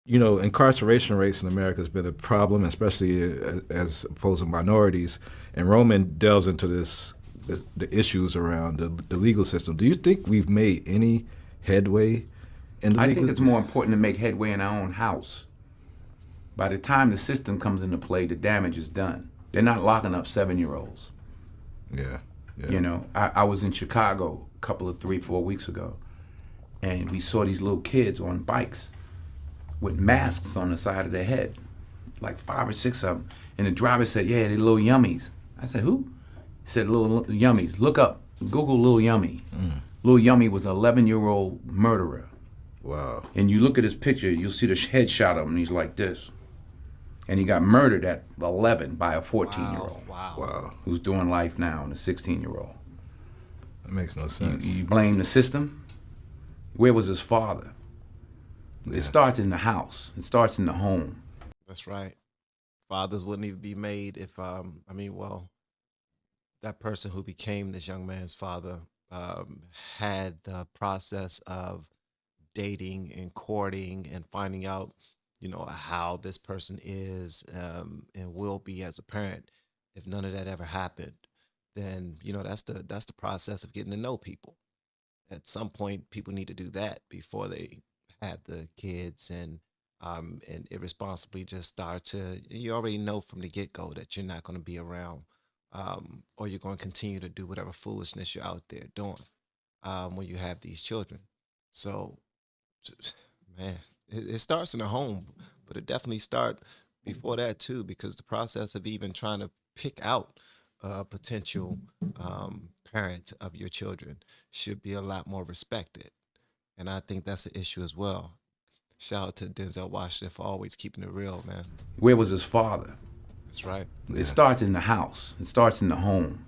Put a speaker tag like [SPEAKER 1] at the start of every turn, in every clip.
[SPEAKER 1] you know, incarceration rates in America has been a problem, especially as opposed to minorities. And Roman delves into the issues around the legal system. Do you think we've made any headway in the
[SPEAKER 2] I think
[SPEAKER 1] legal?
[SPEAKER 2] it's more important to make headway in our own house. By the time the system comes into play, the damage is done. They're not locking up 7-year-olds.
[SPEAKER 1] Yeah, yeah.
[SPEAKER 2] You know, I was in Chicago a couple of 3-4 weeks ago, and we saw these little kids on bikes with masks on the side of their head, like 5 or 6 of them. And the driver said, "Yeah, they're little yummies." I said, "Who?" He said, "Little yummies. Look up, Google Little Yummy." Little Yummy was an 11-year-old murderer.
[SPEAKER 1] Wow.
[SPEAKER 2] And you look at his picture, you'll see the headshot of him, and he's like this. And he got murdered at 11 by a 14-year-old.
[SPEAKER 1] Wow.
[SPEAKER 2] Who's doing life now, and a 16-year-old.
[SPEAKER 1] That makes no sense.
[SPEAKER 2] You blame the system? Where was his father?
[SPEAKER 1] Yeah.
[SPEAKER 2] It starts in the house. It starts in the home.
[SPEAKER 3] That's right. Fathers wouldn't even be made if, well, that person who became this young man's father had the process of dating and courting and finding out, how this person is and will be as a parent. If none of that ever happened, then that's the process of getting to know people. At some point, people need to do that before they have the kids and irresponsibly just start to. You already know from the get go that you're not going to be around, or you're going to continue to do whatever foolishness you're out there doing when you have these children. So, man, it starts in the home, but it definitely start before that too, because the process of even trying to pick out a potential parent of your children should be a lot more respected. And I think that's an issue as well. Shout out to Denzel Washington for always keeping it real, man.
[SPEAKER 2] Where was his father?
[SPEAKER 3] That's right.
[SPEAKER 2] It starts in the house. It starts in the home.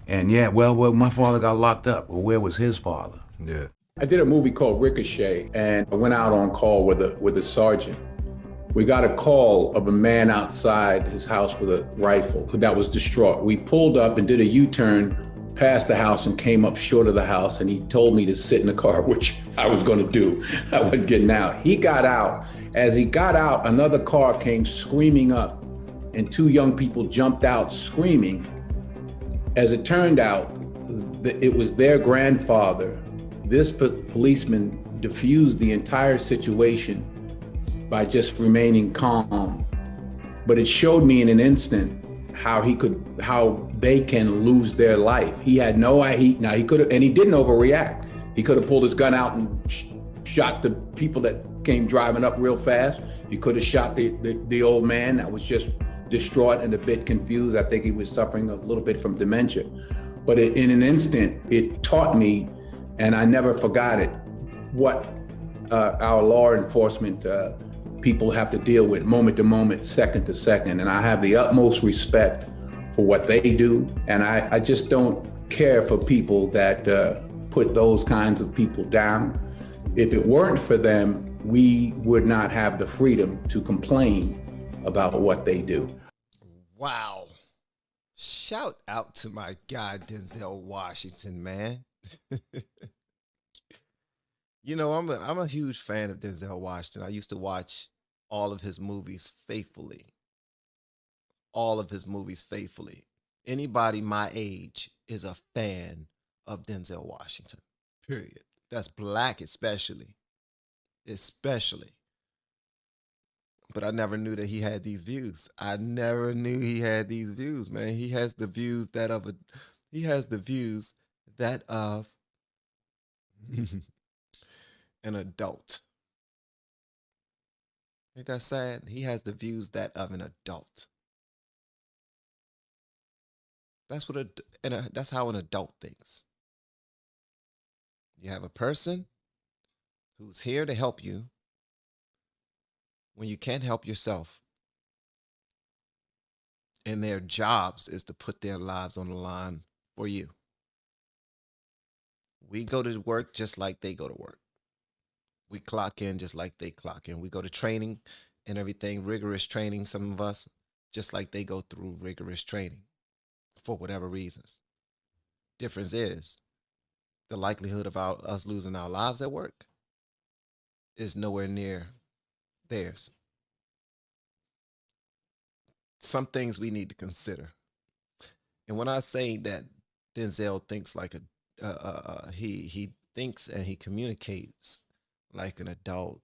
[SPEAKER 2] And yeah, well, my father got locked up. Well, where was his father?
[SPEAKER 1] Yeah.
[SPEAKER 4] I did a movie called Ricochet, and I went out on call with a sergeant. We got a call of a man outside his house with a rifle that was distraught. We pulled up and did a U-turn past the house and came up short of the house, and he told me to sit in the car, which I was going to do. I wasn't getting out. He got out. As he got out, another car came screaming up, and 2 young people jumped out screaming. As it turned out, it was their grandfather. This policeman diffused the entire situation by just remaining calm. But it showed me in an instant how they can lose their life. He had no idea. Now he could have, and he didn't overreact. He could have pulled his gun out and shot the people that came driving up real fast. He could have shot the old man that was just distraught and a bit confused. I think he was suffering a little bit from dementia. But in an instant, it taught me, and I never forgot it, what our law enforcement people have to deal with moment to moment, second to second. And I have the utmost respect for what they do. And I just don't care for people that put those kinds of people down. If it weren't for them, we would not have the freedom to complain about what they do.
[SPEAKER 3] Wow. Shout out to my guy, Denzel Washington, man. I'm a huge fan of Denzel Washington. I used to watch all of his movies faithfully. All of his movies faithfully. Anybody my age is a fan of Denzel Washington, period. That's black especially. But I never knew that he had these views. I never knew he had these views, man. He has the views that of an adult. Ain't that sad? He has the views that of an adult. That's that's how an adult thinks. You have a person who's here to help you when you can't help yourself. And their jobs is to put their lives on the line for you. We go to work just like they go to work. We clock in just like they clock in. We go to training and everything, rigorous training, some of us, just like they go through rigorous training for whatever reasons. Difference is the likelihood of us losing our lives at work is nowhere near theirs. Some things we need to consider. And when I say that Denzel thinks like he thinks and he communicates like an adult,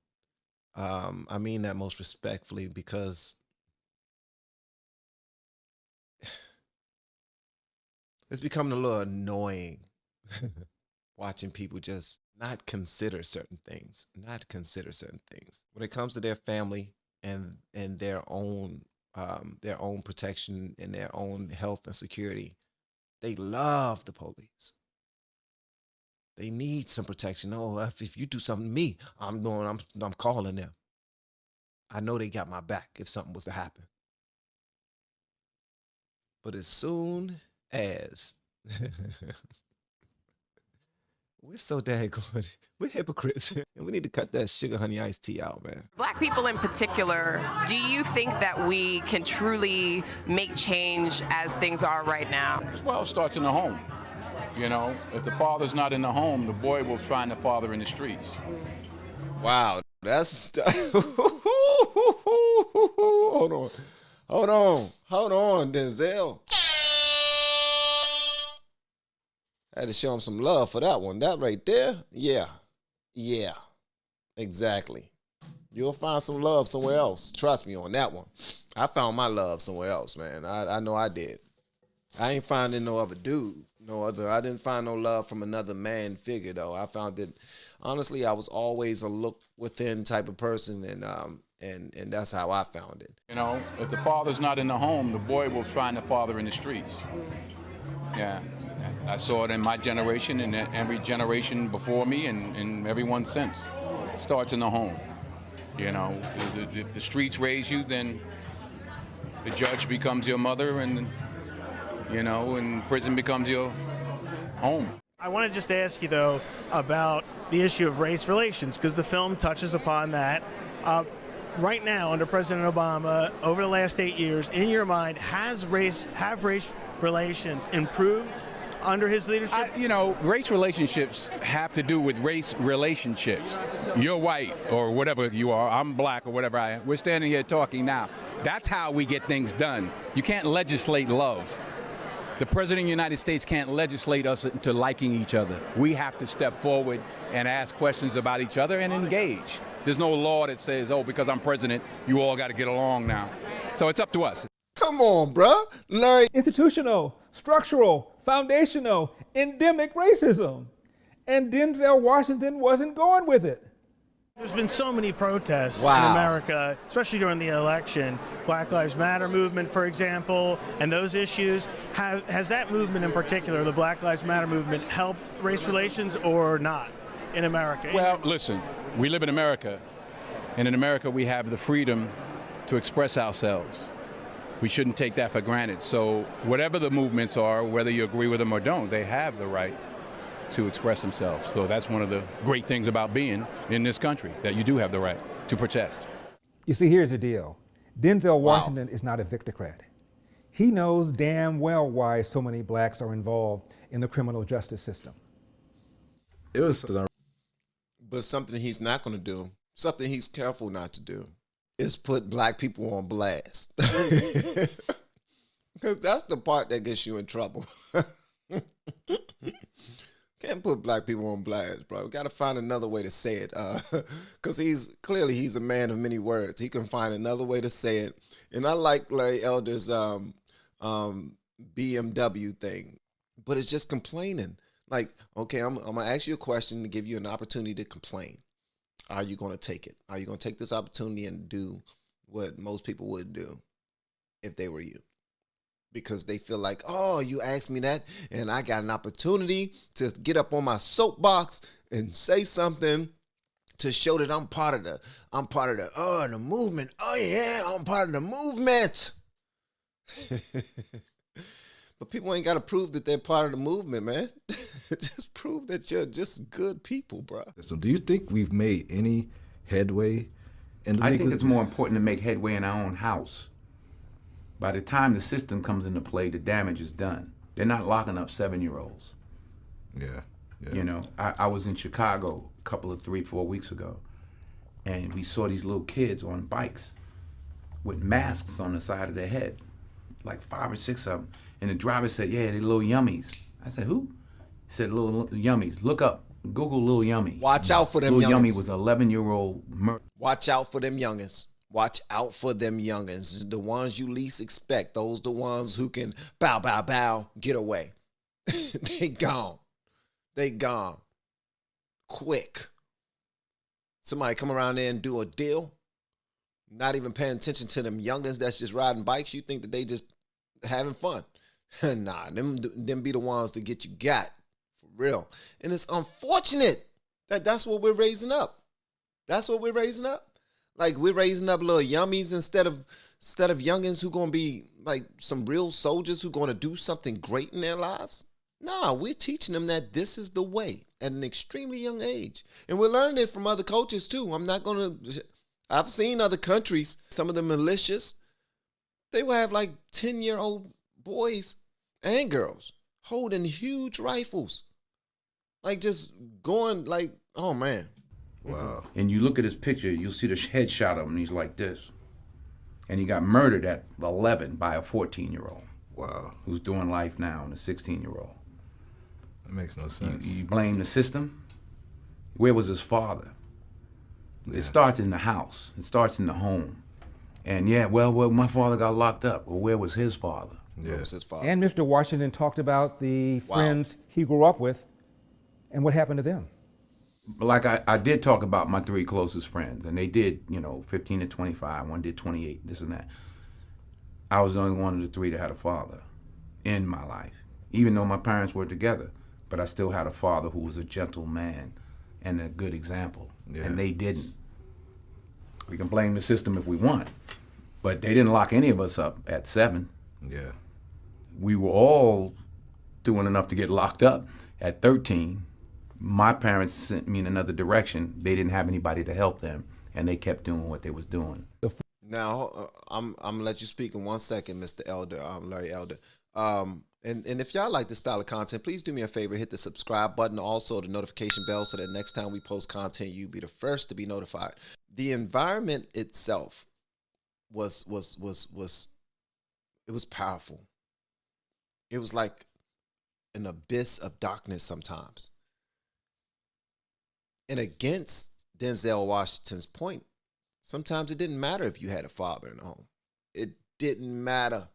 [SPEAKER 3] I mean that most respectfully, because it's becoming a little annoying watching people just not consider certain things, when it comes to their family and their own protection and their own health and security. They love the police. They need some protection. Oh, if you do something to me, I'm calling them. I know they got my back if something was to happen. But as soon as we're so daggone, we're hypocrites, and we need to cut that sugar honey iced tea out, man.
[SPEAKER 5] Black people in particular, do you think that we can truly make change as things are right now?
[SPEAKER 4] Well, it starts in the home. You know, if the father's not in the home, the boy will find the father in the streets.
[SPEAKER 3] Wow, that's hold on, Denzel. I had to show him some love for that one. That right there, yeah, exactly. You'll find some love somewhere else. Trust me on that one. I found my love somewhere else, man. I know I did. I ain't finding no other dude, I didn't find no love from another man figure, though. I found that, honestly, I was always a look within type of person, and that's how I found it.
[SPEAKER 4] You know, if the father's not in the home, the boy will find the father in the streets. Yeah. I saw it in my generation and every generation before me and everyone since. It starts in the home. You know, if the streets raise you, then the judge becomes your mother and prison becomes your home.
[SPEAKER 6] I want to just ask you, though, about the issue of race relations, because the film touches upon that. Right now, under President Obama, over the last 8 years, in your mind, have race relations improved under his leadership?
[SPEAKER 4] Race relationships have to do with race relationships. You're white or whatever you are, I'm black or whatever I am. We're standing here talking now. That's how we get things done. You can't legislate love. The President of the United States can't legislate us into liking each other. We have to step forward and ask questions about each other and engage. There's no law that says, oh, because I'm president, you all got to get along now. So it's up to us.
[SPEAKER 3] Come on, bruh. Larry.
[SPEAKER 7] Institutional, structural, foundational, endemic racism. And Denzel Washington wasn't going with it.
[SPEAKER 6] There's been so many protests in
[SPEAKER 3] Wow.
[SPEAKER 6] America, especially during the election. Black Lives Matter movement, for example, and those issues. Has that movement in particular, the Black Lives Matter movement, helped race relations or not in America?
[SPEAKER 4] Well, listen, we live in America, and in America we have the freedom to express ourselves. We shouldn't take that for granted. So whatever the movements are, whether you agree with them or don't, they have the right to express themselves. So that's one of the great things about being in this country, that you do have the right to protest.
[SPEAKER 7] You see, here's the deal. Denzel Washington is not a victocrat. He knows damn well why so many blacks are involved in the criminal justice system.
[SPEAKER 1] It was
[SPEAKER 3] But something he's not going to do, something he's careful not to do, is put black people on blast. Because that's the part that gets you in trouble. Can't put black people on blast, bro. Got to find another way to say it. Because he's a man of many words. He can find another way to say it. And I like Larry Elder's BMW thing. But it's just complaining. Like, okay, I'm going to ask you a question to give you an opportunity to complain. Are you going to take it? Are you going to take this opportunity and do what most people would do if they were you? Because they feel like, oh, you asked me that, and I got an opportunity to get up on my soapbox and say something to show that I'm part of the movement. Oh yeah, I'm part of the movement. But people ain't got to prove that they're part of the movement, man. Just prove that you're just good people, bro.
[SPEAKER 1] So do you think we've made any headway in the
[SPEAKER 2] I
[SPEAKER 1] legal?
[SPEAKER 2] think it's more important to make headway in our own house. By the time the system comes into play, the damage is done. They're not locking up 7-year-olds.
[SPEAKER 1] Yeah.
[SPEAKER 2] You know, I was in Chicago a couple of 3-4 weeks ago, and we saw these little kids on bikes with masks on the side of their head, like 5 or 6 of them. And the driver said, yeah, they're little yummies. I said, who? He said, little yummies. Look up, Google little yummy.
[SPEAKER 3] Watch out for them
[SPEAKER 2] little
[SPEAKER 3] youngins.
[SPEAKER 2] yummy was an 11-year-old
[SPEAKER 3] Watch out for them youngins. Watch out for them youngins. The ones you least expect. Those the ones who can bow, bow, bow, get away. They gone. They gone. Quick. Somebody come around there and do a deal. Not even paying attention to them youngins that's just riding bikes. You think that they just having fun. Nah, them be the ones that get you got. For real. And it's unfortunate that that's what we're raising up. That's what we're raising up. Like, we're raising up little yummies instead of youngins who gonna be like some real soldiers who gonna do something great in their lives. Nah, we're teaching them that this is the way at an extremely young age. And we're learning it from other coaches too. I've seen other countries, some of the militias, they will have like 10-year-old boys and girls holding huge rifles. Like, just going like, oh man.
[SPEAKER 1] Wow.
[SPEAKER 2] And you look at his picture, you'll see the headshot of him, and he's like this. And he got murdered at 11 by a 14-year-old.
[SPEAKER 1] Wow.
[SPEAKER 2] Who's doing life now, and a 16-year-old.
[SPEAKER 1] That makes no sense.
[SPEAKER 2] You blame the system? Where was his father?
[SPEAKER 1] Yeah.
[SPEAKER 2] It starts in the house. It starts in the home. And yeah, well, my father got locked up. Well, where was his father?
[SPEAKER 1] Yeah.
[SPEAKER 3] Where was his father?
[SPEAKER 7] And Mr. Washington talked about the friends he grew up with and what happened to them.
[SPEAKER 2] Like I did talk about my 3 closest friends, and they did, 15 to 25, one did 28, this and that. I was the only one of the 3 that had a father in my life, even though my parents were together, but I still had a father who was a gentle man and a good example, and they didn't. We can blame the system if we want, but they didn't lock any of us up at 7.
[SPEAKER 1] Yeah.
[SPEAKER 2] We were all doing enough to get locked up at 13. My parents sent me in another direction. They didn't have anybody to help them, and they kept doing what they was doing.
[SPEAKER 3] Now, I'm gonna let you speak in 1 second, Mr. Elder, Larry Elder. And if y'all like this style of content, please do me a favor, hit the subscribe button, also the notification bell, so that next time we post content, you'll be the first to be notified. The environment itself was powerful. It was like an abyss of darkness sometimes. And against Denzel Washington's point, sometimes it didn't matter if you had a father in the home. It didn't matter.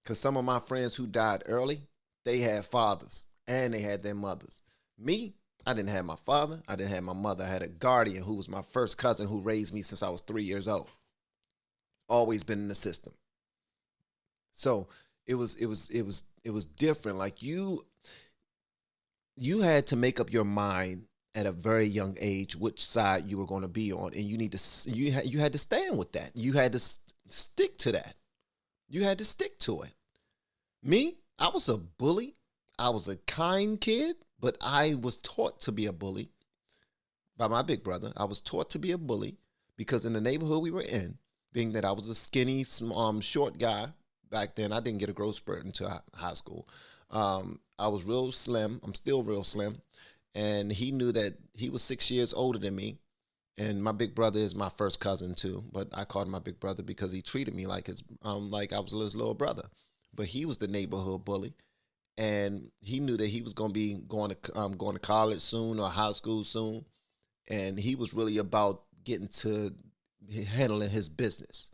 [SPEAKER 3] Because some of my friends who died early, they had fathers and they had their mothers. Me, I didn't have my father. I didn't have my mother. I had a guardian who was my first cousin who raised me since I was 3 years old. Always been in the system. So it was different. Like you had to make up your mind at a very young age which side you were going to be on, and you had to stand with that. You had to stick to that. You had to stick to it. Me, I was a bully. I was a kind kid, but I was taught to be a bully by my big brother. I was taught to be a bully because in the neighborhood we were in, being that I was a skinny, short guy back then, I didn't get a growth spurt until high school. I was real slim. I'm still real slim. And he knew that he was 6 years older than me. And my big brother is my first cousin too. But I called him my big brother because he treated me like like I was his little brother. But he was the neighborhood bully. And he knew that he was going to be going to college soon or high school soon. And he was really about getting to handling his business,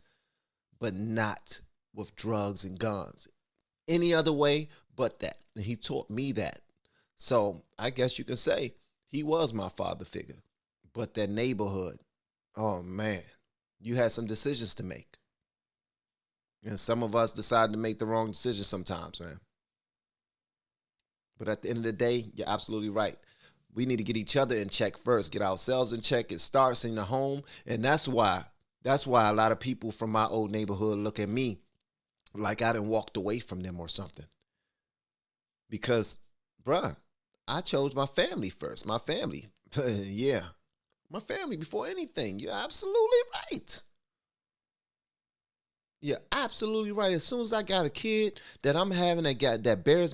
[SPEAKER 3] but not with drugs and guns. Any other way but that. And he taught me that. So I guess you can say he was my father figure. But that neighborhood, oh man, you had some decisions to make. And some of us decide to make the wrong decisions sometimes, man. But at the end of the day, you're absolutely right. We need to get each other in check first, get ourselves in check. It starts in the home. And that's why a lot of people from my old neighborhood look at me like I done walked away from them or something. Because, bruh, I chose my family first. My family. Yeah. My family before anything. You're absolutely right. You're absolutely right. As soon as I got a kid that I'm having that bears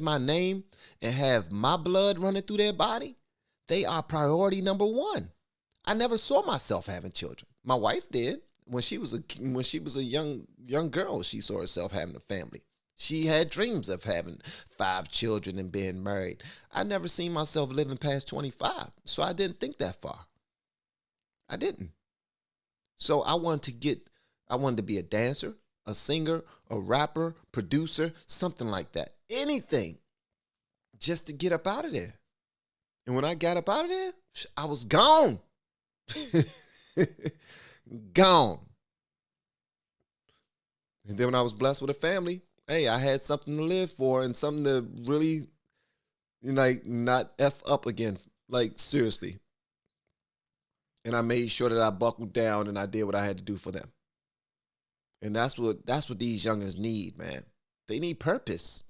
[SPEAKER 3] my name and have my blood running through their body, they are priority number 1. I never saw myself having children. My wife did. When she was a young girl, she saw herself having a family. She had dreams of having 5 children and being married. I never seen myself living past 25, so I didn't think that far. I didn't. So I wanted to be a dancer, a singer, a rapper, producer, something like that. Anything just to get up out of there. And when I got up out of there, I was gone. Gone. And then when I was blessed with a family, hey, I had something to live for and something to really, like, not F up again. Like, seriously. And I made sure that I buckled down and I did what I had to do for them. And that's what these youngins need, man. They need purpose.